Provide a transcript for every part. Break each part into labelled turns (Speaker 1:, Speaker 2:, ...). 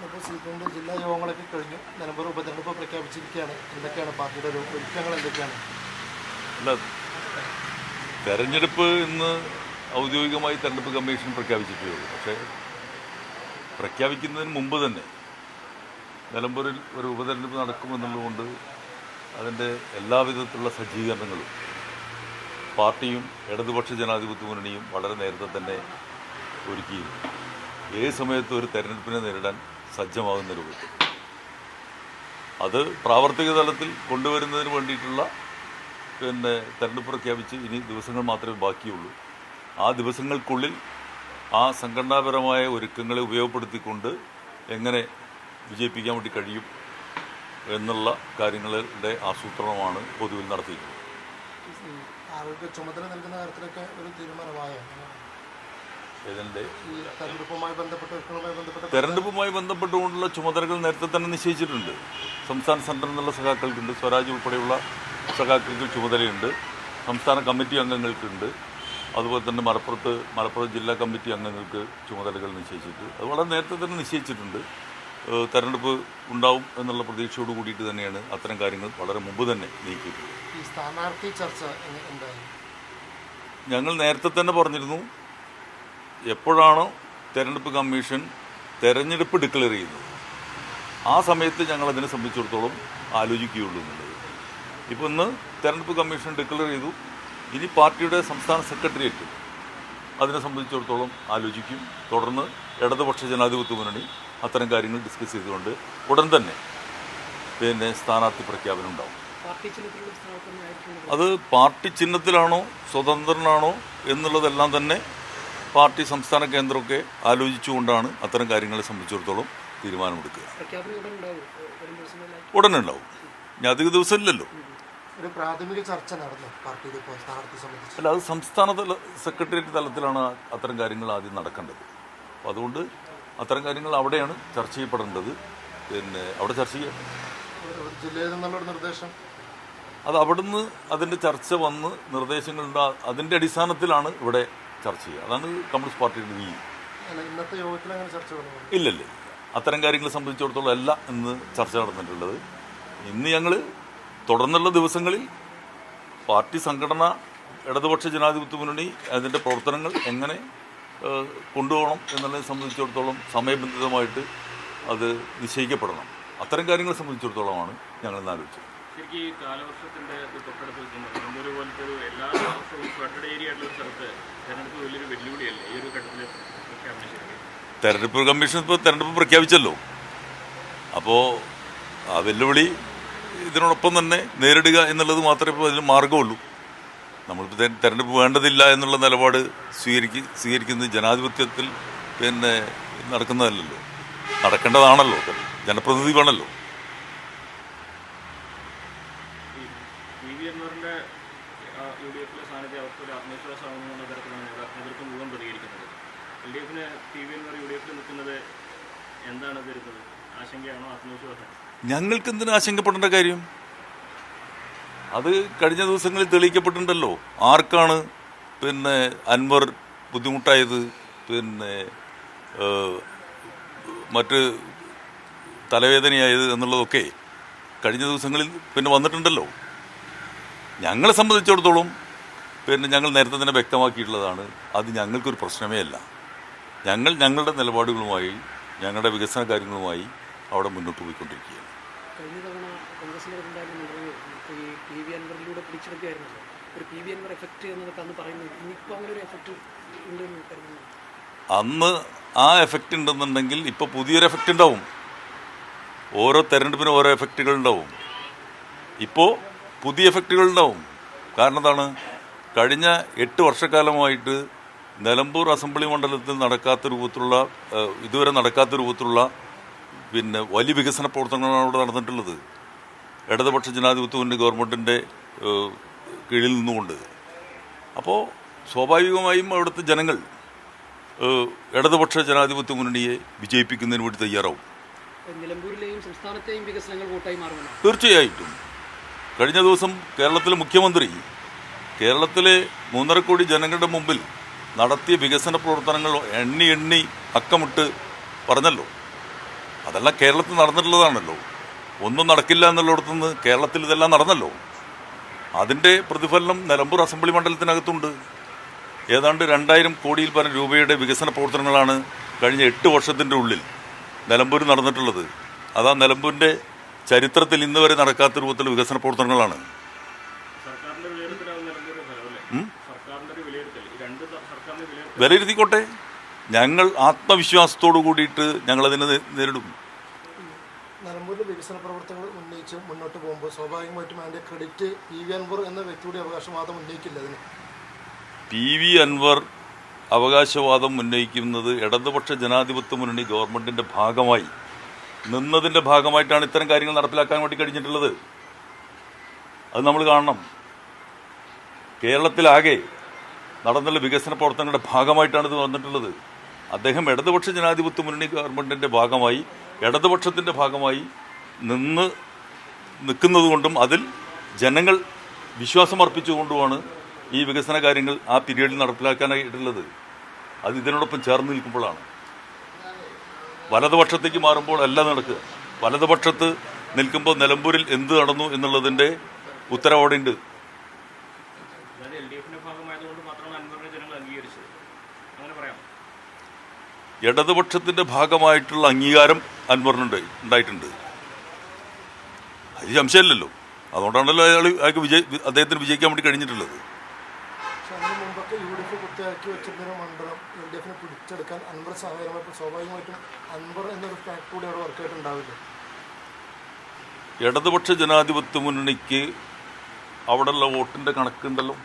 Speaker 1: ഇപ്പോൾ സിപിഎമ്മിൻ്റെ ജില്ലാ യോഗങ്ങളൊക്കെ കഴിഞ്ഞു. നിലമ്പൂർ ഉപതെരഞ്ഞെടുപ്പ് പ്രഖ്യാപിച്ചിരിക്കുകയാണ്. എന്തൊക്കെയാണ് പാർട്ടിയുടെ ഒരു ഒരുക്കങ്ങൾ എന്തൊക്കെയാണ്?
Speaker 2: അല്ല, തെരഞ്ഞെടുപ്പ് ഇന്ന് ഔദ്യോഗികമായി തെരഞ്ഞെടുപ്പ് കമ്മീഷൻ പ്രഖ്യാപിച്ചിട്ടേ ഉള്ളൂ. പക്ഷേ പ്രഖ്യാപിക്കുന്നതിന് മുമ്പ് തന്നെ നിലമ്പൂരിൽ ഒരു ഉപതെരഞ്ഞെടുപ്പ് നടക്കുമെന്നുള്ളതുകൊണ്ട് അതിൻ്റെ എല്ലാവിധത്തിലുള്ള സജ്ജീകരണങ്ങളും പാർട്ടിയും ഇടതുപക്ഷ ജനാധിപത്യ മുന്നണിയും വളരെ നേരത്തെ തന്നെ ഒരുക്കിയിരുന്നു. ഏത് സമയത്തും ഒരു തെരഞ്ഞെടുപ്പിനെ നേരിടാൻ സജ്ജമാകുന്ന രൂപത്തിൽ അത് പ്രാവർത്തിക തലത്തിൽ കൊണ്ടുവരുന്നതിന് വേണ്ടിയിട്ടുള്ള തെരഞ്ഞെടുപ്പ് പ്രഖ്യാപിച്ച് ഇനി ദിവസങ്ങൾ മാത്രമേ ബാക്കിയുള്ളൂ. ആ ദിവസങ്ങൾക്കുള്ളിൽ ആ സംഘടനാപരമായ ഒരുക്കങ്ങളെ ഉപയോഗപ്പെടുത്തിക്കൊണ്ട് എങ്ങനെ വിജയിപ്പിക്കാൻ വേണ്ടി കഴിയും എന്നുള്ള കാര്യങ്ങളുടെ ആസൂത്രണമാണ് പൊതുവിൽ നടത്തിയിട്ടുള്ളത്.
Speaker 1: ആരോഗ്യ ചുമതല നൽകുന്ന കാര്യത്തിലൊക്കെ ഒരു തീരുമാനമായോ?
Speaker 2: ഇതിൻ്റെ
Speaker 1: തെരഞ്ഞെടുപ്പുമായി
Speaker 2: ബന്ധപ്പെട്ടുകൊണ്ടുള്ള ചുമതലകൾ നേരത്തെ തന്നെ നിശ്ചയിച്ചിട്ടുണ്ട്. സംസ്ഥാന സെൻട്രൽ എന്നുള്ള സഖാക്കൾക്കുണ്ട്, സ്വരാജ് ഉൾപ്പെടെയുള്ള സഖാക്കൾക്ക് ചുമതലയുണ്ട്, സംസ്ഥാന കമ്മിറ്റി അംഗങ്ങൾക്കുണ്ട്, അതുപോലെ തന്നെ മലപ്പുറം ജില്ലാ കമ്മിറ്റി അംഗങ്ങൾക്ക് ചുമതലകൾ നിശ്ചയിച്ചിട്ട് അത് വളരെ നേരത്തെ തന്നെ നിശ്ചയിച്ചിട്ടുണ്ട്. തെരഞ്ഞെടുപ്പ് ഉണ്ടാവും എന്നുള്ള പ്രതീക്ഷയോട് കൂടിയിട്ട് തന്നെയാണ് അത്തരം കാര്യങ്ങൾ വളരെ മുമ്പ് തന്നെ നീക്കിയിട്ടുള്ളത്.
Speaker 1: ഈ സ്ഥാനാർത്ഥി ചർച്ച എന്തായി?
Speaker 2: ഞങ്ങൾ നേരത്തെ തന്നെ പറഞ്ഞിരുന്നു, എപ്പോഴാണോ തെരഞ്ഞെടുപ്പ് കമ്മീഷൻ തെരഞ്ഞെടുപ്പ് ഡിക്ലെയർ ചെയ്യുന്നത് ആ സമയത്ത് ഞങ്ങളതിനെ സംബന്ധിച്ചിടത്തോളം ആലോചിക്കുകയുള്ളൂ എന്നുള്ളത്. ഇപ്പോൾ ഇന്ന് തെരഞ്ഞെടുപ്പ് കമ്മീഷൻ ഡിക്ലെയർ ചെയ്തു. ഇനി പാർട്ടിയുടെ സംസ്ഥാന സെക്രട്ടേറിയറ്റ് അതിനെ സംബന്ധിച്ചിടത്തോളം ആലോചിക്കും. തുടർന്ന് ഇടതുപക്ഷ ജനാധിപത്യ മുന്നണി അത്തരം കാര്യങ്ങൾ ഡിസ്കസ് ചെയ്തുകൊണ്ട് ഉടൻ തന്നെ സ്ഥാനാർത്ഥി പ്രഖ്യാപനം ഉണ്ടാവും. അത് പാർട്ടി ചിഹ്നത്തിലാണോ സ്വതന്ത്രനാണോ എന്നുള്ളതെല്ലാം തന്നെ പാർട്ടി സംസ്ഥാന കേന്ദ്രമൊക്കെ ആലോചിച്ചുകൊണ്ടാണ് അത്തരം കാര്യങ്ങളെ സംബന്ധിച്ചിടത്തോളം തീരുമാനമെടുക്കുക. ഉടനെ ഉണ്ടാവും. ഞാൻ അധിക ദിവസമില്ലല്ലോ.
Speaker 1: ഒരു പ്രാഥമിക ചർച്ച നടന്നു പാർട്ടിയിൽ ഇപ്പോൾ സ്ഥാനാർത്ഥി സംബന്ധിച്ച്.
Speaker 2: അല്ല, അത് സംസ്ഥാന സെക്രട്ടേറിയറ്റ് തലത്തിലാണ് അത്തരം കാര്യങ്ങൾ ആദ്യം നടക്കേണ്ടത്. അപ്പോൾ അതുകൊണ്ട് അത്തരം കാര്യങ്ങൾ അവിടെയാണ് ചർച്ച ചെയ്യപ്പെടേണ്ടത്. അവിടെ ചർച്ച ചെയ്യാം.
Speaker 1: ജില്ലയിൽ നിന്നുള്ളൊരു നിർദ്ദേശം
Speaker 2: അത് അവിടുന്ന് അതിൻ്റെ ചർച്ച വന്ന് നിർദ്ദേശങ്ങളുണ്ട്. അതിൻ്റെ അടിസ്ഥാനത്തിലാണ് ഇവിടെ ചർച്ച ചെയ്യുക. അതാണ് കമ്മ്യൂണിസ്റ്റ് പാർട്ടിയുടെ രീതി.
Speaker 1: ഇന്നത്തെ യോഗത്തിൽ അങ്ങനെ ചർച്ച
Speaker 2: ഇല്ലല്ലേ. അത്തരം കാര്യങ്ങളെ സംബന്ധിച്ചിടത്തോളം അല്ല ഇന്ന് ചർച്ച നടന്നിട്ടുള്ളത്. ഇന്ന് ഞങ്ങൾ തുടർന്നുള്ള ദിവസങ്ങളിൽ പാർട്ടി സംഘടന ഇടതുപക്ഷ ജനാധിപത്യ മുന്നണി അതിൻ്റെ പ്രവർത്തനങ്ങൾ എങ്ങനെ കൊണ്ടുപോകണം എന്നുള്ളതിനെ സംബന്ധിച്ചിടത്തോളം സമയബന്ധിതമായിട്ട് അത് നിശ്ചയിക്കപ്പെടണം. അത്തരം കാര്യങ്ങളെ സംബന്ധിച്ചിടത്തോളമാണ് ഞങ്ങൾ ഇന്ന് ആലോചിച്ചത്.
Speaker 3: ശരിക്കും ഈ കാലവർഷത്തിൻ്റെ തൊട്ടടുത്ത് നിൽക്കുന്നത് നിലമ്പൂർ പോലത്തെ ഒരു എല്ലാ വർഷവും ഫ്ലഡ് ഏരിയ ആയിട്ടുള്ള ഒരു സ്ഥലത്ത് തെരഞ്ഞെടുപ്പ് വലിയൊരു വെല്ലുവിളിയല്ലേ ഈ ഒരു ഘട്ടത്തിൽ പ്രഖ്യാപനം?
Speaker 2: തെരഞ്ഞെടുപ്പ് കമ്മീഷൻ ഇപ്പോൾ തെരഞ്ഞെടുപ്പ് പ്രഖ്യാപിച്ചല്ലോ. അപ്പോൾ ആ വെല്ലുവിളി ഇതിനോടൊപ്പം തന്നെ നേരിടുക എന്നുള്ളത് മാത്രമേ ഇപ്പോൾ അതിന് മാർഗമുള്ളൂ. നമ്മളിപ്പോൾ തെരഞ്ഞെടുപ്പ് വേണ്ടതില്ല എന്നുള്ള നിലപാട് സ്വീകരിക്കുന്നത് ജനാധിപത്യത്തിൽ നടക്കുന്നതല്ലല്ലോ, നടക്കേണ്ടതാണല്ലോ. ജനപ്രതിനിധി വേണമല്ലോ. ഞങ്ങൾക്ക് എന്തിനു ആശങ്കപ്പെടേണ്ട കാര്യം? അത് കഴിഞ്ഞ ദിവസങ്ങളിൽ തെളിയിക്കപ്പെട്ടിട്ടുണ്ടല്ലോ ആർക്കാണ് അൻവർ ബുദ്ധിമുട്ടായത്, മറ്റ് തലവേദനയായത് എന്നുള്ളതൊക്കെ കഴിഞ്ഞ ദിവസങ്ങളിൽ വന്നിട്ടുണ്ടല്ലോ. ഞങ്ങളെ സംബന്ധിച്ചിടത്തോളം ഞങ്ങൾ നേരത്തെ തന്നെ വ്യക്തമാക്കിയിട്ടുള്ളതാണ്. അത് ഞങ്ങൾക്കൊരു പ്രശ്നമേ അല്ല. ഞങ്ങളുടെ നിലപാടുകളുമായി ഞങ്ങളുടെ വികസന കാര്യങ്ങളുമായി അവിടെ മുന്നോട്ട് പോയിക്കൊണ്ടിരിക്കുകയാണ്.
Speaker 4: കഴിഞ്ഞ തവണ കോൺഗ്രസിൻ്റെ ഈ പി വി അൻവറിലൂടെ പിടിച്ചെടുക്കുകയായിരുന്നല്ലോ. ഒരു പി വി അൻവർ എഫക്റ്റ് എന്നതൊക്കെ അന്ന് പറയുന്നത് ഇനിയിപ്പോൾ അങ്ങനെ ഒരു എഫക്റ്റ് ഉണ്ടെന്ന് കരുതുന്നു.
Speaker 2: അന്ന് ആ എഫക്റ്റ് ഉണ്ടെന്നുണ്ടെങ്കിൽ ഇപ്പോൾ പുതിയൊരു എഫക്റ്റ് ഉണ്ടാവും. ഓരോ തെരഞ്ഞെടുപ്പിനും ഓരോ എഫക്റ്റുകൾ ഉണ്ടാവും. ഇപ്പോൾ പുതിയ എഫക്റ്റുകൾ ഉണ്ടാവും. കാരണം എന്താണ്? കഴിഞ്ഞ 8 വർഷക്കാലമായിട്ട് നിലമ്പൂർ അസംബ്ലി മണ്ഡലത്തിൽ ഇതുവരെ നടക്കാത്ത രൂപത്തിലുള്ള വലിയ വികസന പ്രവർത്തനങ്ങളാണ് അവിടെ നടന്നിട്ടുള്ളത്. ഇടതുപക്ഷ ജനാധിപത്യ മുന്നണി ഗവൺമെൻറ്റിൻ്റെ കീഴിൽ നിന്നുകൊണ്ട്. അപ്പോൾ സ്വാഭാവികമായും അവിടുത്തെ ജനങ്ങൾ ഇടതുപക്ഷ ജനാധിപത്യ മുന്നണിയെ വിജയിപ്പിക്കുന്നതിന് വേണ്ടി തയ്യാറാവും.
Speaker 4: നിലമ്പൂരിലെയും സംസ്ഥാനത്തെയും വികസനങ്ങൾ വോട്ടായി മാറുമല്ലോ.
Speaker 2: തീർച്ചയായിട്ടും. കഴിഞ്ഞ ദിവസം കേരളത്തിലെ മുഖ്യമന്ത്രി കേരളത്തിലെ 3.5 കോടി ജനങ്ങളുടെ മുമ്പിൽ നടത്തിയ വികസന പ്രവർത്തനങ്ങൾ എണ്ണി അക്കമിട്ട് പറഞ്ഞല്ലോ. അതെല്ലാം കേരളത്തിൽ നടന്നിട്ടുള്ളതാണല്ലോ. ഒന്നും നടക്കില്ല എന്നുള്ളിടത്തുനിന്ന് കേരളത്തിൽ ഇതെല്ലാം നടന്നല്ലോ. അതിൻ്റെ പ്രതിഫലനം നിലമ്പൂർ അസംബ്ലി മണ്ഡലത്തിനകത്തുണ്ട്. ഏതാണ്ട് 2000 കോടിയിൽ പരം രൂപയുടെ വികസന പ്രവർത്തനങ്ങളാണ് കഴിഞ്ഞ 8 വർഷത്തിൻ്റെ ഉള്ളിൽ നിലമ്പൂർ നടന്നിട്ടുള്ളത്. അതാ നിലമ്പൂരിൻ്റെ ചരിത്രത്തിൽ ഇന്ന് വരെ നടക്കാത്ത രൂപത്തിൽ വികസന പ്രവർത്തനങ്ങളാണ്. വിലയിരുത്തിക്കോട്ടെ, ഞങ്ങൾ ആത്മവിശ്വാസത്തോടു കൂടിയിട്ട് ഞങ്ങളതിനെ നേരിടും.
Speaker 1: നിലമ്പൂരിലെ വികസന പ്രവർത്തനങ്ങൾ ഉന്നയിച്ച് മുന്നോട്ട് പോകുമ്പോൾ സ്വാഭാവികമായിട്ടും അതിൻ്റെ ക്രെഡിറ്റ് PV അൻവർ എന്ന വ്യക്തിയുടെ അവകാശവാദം ഉന്നയിക്കില്ല. അതിന്
Speaker 2: PV അൻവർ അവകാശവാദം ഉന്നയിക്കുന്നത് ഇടതുപക്ഷ ജനാധിപത്യ മുന്നണി ഗവൺമെൻറ്റിൻ്റെ ഭാഗമായി നിന്നതിൻ്റെ ഭാഗമായിട്ടാണ് ഇത്തരം കാര്യങ്ങൾ നടപ്പിലാക്കാൻ വേണ്ടി കഴിഞ്ഞിട്ടുള്ളത്. അത് നമ്മൾ കാണണം. കേരളത്തിലാകെ നടന്നുള്ള വികസന പ്രവർത്തനങ്ങളുടെ ഭാഗമായിട്ടാണ് ഇത് വന്നിട്ടുള്ളത്. അദ്ദേഹം ഇടതുപക്ഷ ജനാധിപത്യ മുന്നണി ഗവൺമെൻറ്റിൻ്റെ ഭാഗമായി ഇടതുപക്ഷത്തിൻ്റെ ഭാഗമായി നിൽക്കുന്നത് കൊണ്ടും അതിൽ ജനങ്ങൾ വിശ്വാസം അർപ്പിച്ചുകൊണ്ടുമാണ് ഈ വികസന കാര്യങ്ങൾ ആ പീരീഡിൽ നടപ്പിലാക്കാനായിട്ടുള്ളത്. അത് ഇതിനോടൊപ്പം ചേർന്ന് നിൽക്കുമ്പോഴാണ്. വലതുപക്ഷത്തേക്ക് മാറുമ്പോൾ എല്ലാം നടക്കുക. വലതുപക്ഷത്ത് നിൽക്കുമ്പോൾ നിലമ്പൂരിൽ എന്ത് നടന്നു എന്നുള്ളതിൻ്റെ ഉത്തരവ് അവിടെ ഉണ്ട്. ഇടതുപക്ഷത്തിൻ്റെ ഭാഗമായിട്ടുള്ള അംഗീകാരം അൻവറിനുണ്ട്, ഉണ്ടായിട്ടുണ്ട്. അത് സംശയമില്ലല്ലോ. അതുകൊണ്ടാണല്ലോ അദ്ദേഹത്തിന് വിജയിക്കാൻ വേണ്ടി കഴിഞ്ഞിട്ടുള്ളത്.
Speaker 1: പക്ഷെ അതിന് മുമ്പൊക്കെ UDF കുത്തിയാക്കി വെച്ചിരുന്ന മണ്ഡലം LDF പിടിച്ചെടുക്കാൻ അൻവർ സഹായമായിട്ട് സ്വാഭാവികമായിട്ടും അൻവർ എന്നൊരു ഫാക്ട് കൂടി അവിടെ വർക്കായിട്ടുണ്ടാവില്ല.
Speaker 2: ഇടതുപക്ഷ ജനാധിപത്യ മുന്നണിക്ക് അവിടെയുള്ള വോട്ടിൻ്റെ കണക്കുണ്ടല്ലോ.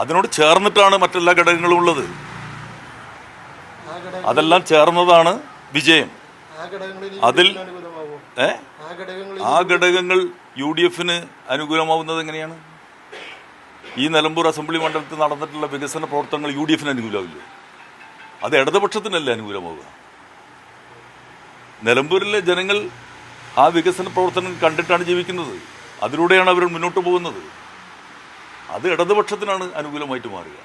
Speaker 2: അതിനോട് ചേർന്നിട്ടാണ് മറ്റെല്ലാ ഘടകങ്ങളും ഉള്ളത്. അതെല്ലാം ചേർന്നതാണ് വിജയം. അതിൽ ആ ഘടകങ്ങൾ UDFന് അനുകൂലമാവുന്നത് എങ്ങനെയാണ്? ഈ നിലമ്പൂർ അസംബ്ലി മണ്ഡലത്തിൽ നടന്നിട്ടുള്ള വികസന പ്രവർത്തനങ്ങൾ UDFന് അനുകൂലമാവില്ലേ? അത് ഇടതുപക്ഷത്തിനല്ലേ അനുകൂലമാവുക? നിലമ്പൂരിലെ ജനങ്ങൾ ആ വികസന പ്രവർത്തനം കണ്ടിട്ടാണ് ജീവിക്കുന്നത്. അതിലൂടെയാണ് അവർ മുന്നോട്ട് പോകുന്നത്. അത് ഇടതുപക്ഷത്തിനാണ് അനുകൂലമായിട്ട് മാറുക.